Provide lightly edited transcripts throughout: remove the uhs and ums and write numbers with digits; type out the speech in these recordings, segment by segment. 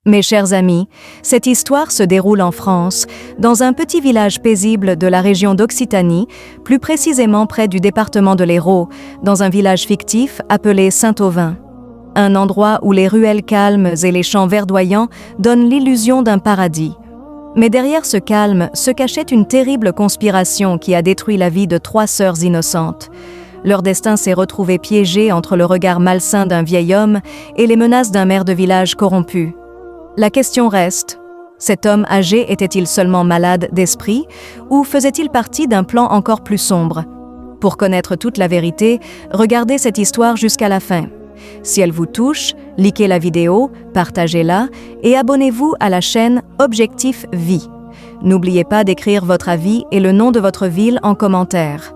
Mes chers amis, cette histoire se déroule en France, dans un petit village paisible de la région d'Occitanie, plus précisément près du département de l'Hérault, dans un village fictif appelé Saint-Auvin. Un endroit où les ruelles calmes et les champs verdoyants donnent l'illusion d'un paradis. Mais derrière ce calme se cachait une terrible conspiration qui a détruit la vie de 3 sœurs innocentes. Leur destin s'est retrouvé piégé entre le regard malsain d'un vieil homme et les menaces d'un maire de village corrompu. La question reste, cet homme âgé était-il seulement malade d'esprit ou faisait-il partie d'un plan encore plus sombre? Pour connaître toute la vérité, regardez cette histoire jusqu'à la fin. Si elle vous touche, likez la vidéo, partagez-la et abonnez-vous à la chaîne Objectif Vie. N'oubliez pas d'écrire votre avis et le nom de votre ville en commentaire.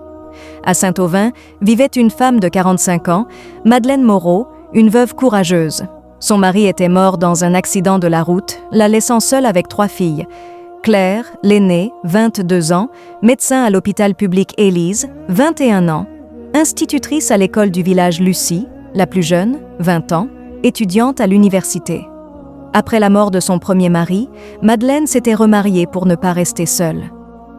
À Saint-Auvin vivait une femme de 45 ans, Madeleine Moreau, une veuve courageuse. Son mari était mort dans un accident de la route, la laissant seule avec 3 filles. Claire, l'aînée, 22 ans, médecin à l'hôpital public Élise, 21 ans, institutrice à l'école du village Lucie, la plus jeune, 20 ans, étudiante à l'université. Après la mort de son premier mari, Madeleine s'était remariée pour ne pas rester seule.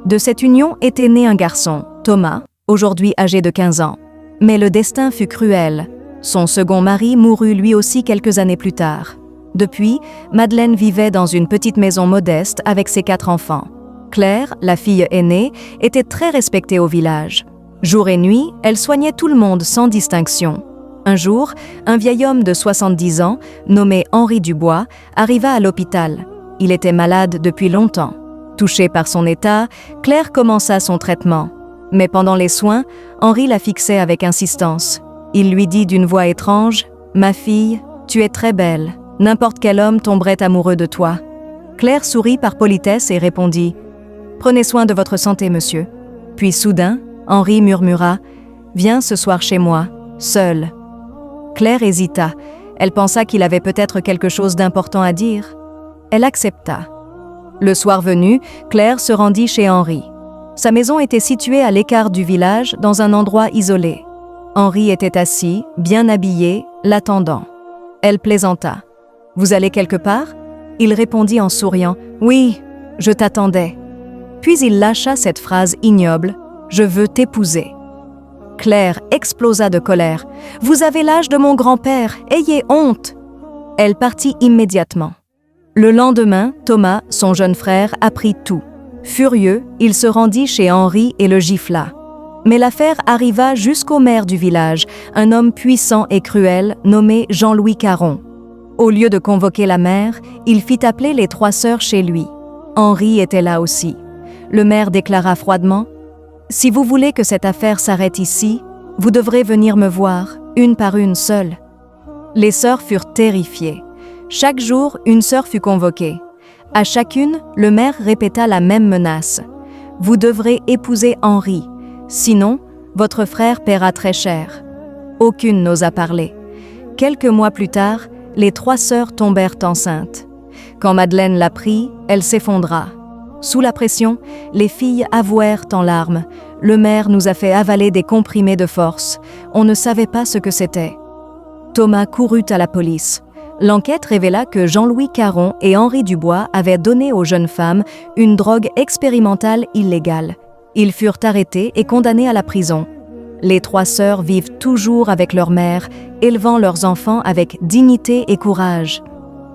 De cette union était né un garçon, Thomas, aujourd'hui âgé de 15 ans. Mais le destin fut cruel. Son second mari mourut lui aussi quelques années plus tard. Depuis, Madeleine vivait dans une petite maison modeste avec ses 4 enfants. Claire, la fille aînée, était très respectée au village. Jour et nuit, elle soignait tout le monde sans distinction. Un jour, un vieil homme de 70 ans, nommé Henri Dubois, arriva à l'hôpital. Il était malade depuis longtemps. Touchée par son état, Claire commença son traitement. Mais pendant les soins, Henri la fixait avec insistance. Il lui dit d'une voix étrange, « Ma fille, tu es très belle. N'importe quel homme tomberait amoureux de toi. » Claire sourit par politesse et répondit, « Prenez soin de votre santé, monsieur. » Puis soudain, Henri murmura, « Viens ce soir chez moi, seule. » Claire hésita. Elle pensa qu'il avait peut-être quelque chose d'important à dire. Elle accepta. Le soir venu, Claire se rendit chez Henri. Sa maison était située à l'écart du village, dans un endroit isolé. Henri était assis, bien habillé, l'attendant. Elle plaisanta. « Vous allez quelque part ?» Il répondit en souriant. « Oui, je t'attendais. » Puis il lâcha cette phrase ignoble. « Je veux t'épouser. » Claire explosa de colère. « Vous avez l'âge de mon grand-père, ayez honte !» Elle partit immédiatement. Le lendemain, Thomas, son jeune frère, apprit tout. Furieux, il se rendit chez Henri et le gifla. Mais l'affaire arriva jusqu'au maire du village, un homme puissant et cruel nommé Jean-Louis Caron. Au lieu de convoquer la mère, il fit appeler les 3 sœurs chez lui. Henri était là aussi. Le maire déclara froidement, « Si vous voulez que cette affaire s'arrête ici, vous devrez venir me voir, une par une seule. » Les sœurs furent terrifiées. Chaque jour, une sœur fut convoquée. À chacune, le maire répéta la même menace. « Vous devrez épouser Henri. Sinon, votre frère paiera très cher. » Aucune n'osa parler. Quelques mois plus tard, les 3 sœurs tombèrent enceintes. Quand Madeleine l'apprit, elle s'effondra. Sous la pression, les filles avouèrent en larmes. « Le maire nous a fait avaler des comprimés de force. On ne savait pas ce que c'était. » Thomas courut à la police. L'enquête révéla que Jean-Louis Caron et Henri Dubois avaient donné aux jeunes femmes une drogue expérimentale illégale. Ils furent arrêtés et condamnés à la prison. Les 3 sœurs vivent toujours avec leur mère, élevant leurs enfants avec dignité et courage.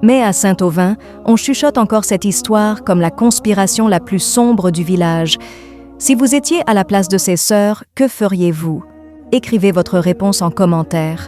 Mais à Saint-Auvin, on chuchote encore cette histoire comme la conspiration la plus sombre du village. Si vous étiez à la place de ces sœurs, que feriez-vous? Écrivez votre réponse en commentaire.